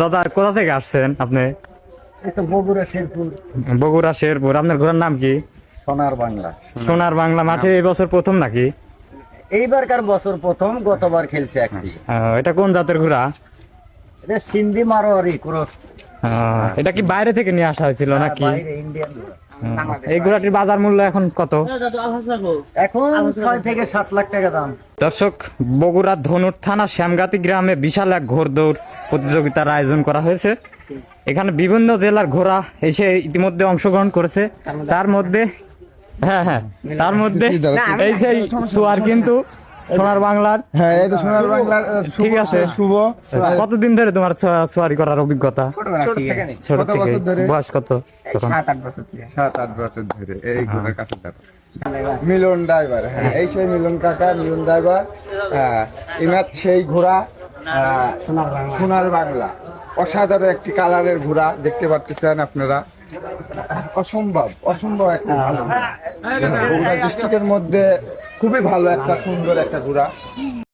দাদা কোথা থেকে আসছেন আপনি? এটা বগুড়া শেরপুর। বগুড়া শেরপুর। আপনার ঘোড়ার নাম কি? সোনার বাংলা। সোনার বাংলা মাঠে এই বছর প্রথম নাকি? এইবারকার বছর প্রথম, গতবার খেলছে একসি। এটা কোন জাতের ঘোড়া? এটা সিন্ধি মারোয়ারি ক্রস। এটা কি বাইরে থেকে নিয়ে আসা হয়েছিল নাকি? বাইরে ইন্ডিয়ান। এই ঘোড়াটির বাজার মূল্য এখন কত? এখন 6 থেকে 7 লাখ টাকা দাম। দর্শক, বগুড়া ধনুর থানা শ্যামগাতি গ্রামে বিশাল এক ঘোড়দৌড় প্রতিযোগিতার আয়োজন করা হয়েছে। এখানে বিভিন্ন জেলার ঘোড়া এসে ইতিমধ্যে অংশগ্রহণ করেছে। তার মধ্যে তার মধ্যে এই সেই সোয়ার কিন্তু সোনার বাংলার। হ্যাঁ, এটা সোনার বাংলার। ঠিক আছে, শুভ। কতদিন ধরে তোমার সোয়ারি করার অভিজ্ঞতা? ছোট কত থেকে। বছর ধরে? বয়স কত তখন? 7-8 বছর ধরে এই ঘোড়ার কাছে দেখো। মিলন ড্রাইভার, হ্যাঁ, এই সেই মিলন কাকা, মিলন ড্রাইভার। ইনার সেই ঘোড়া সোনার বাংলা। অসাধারণ একটি কালারের ঘোড়া দেখতে পাচ্ছেন আপনারা। অসম্ভব একটা ভালো ঘোড়া। বগুড়া ডিস্ট্রিক্টের মধ্যে খুবই ভালো একটা সুন্দর একটা ঘোড়া।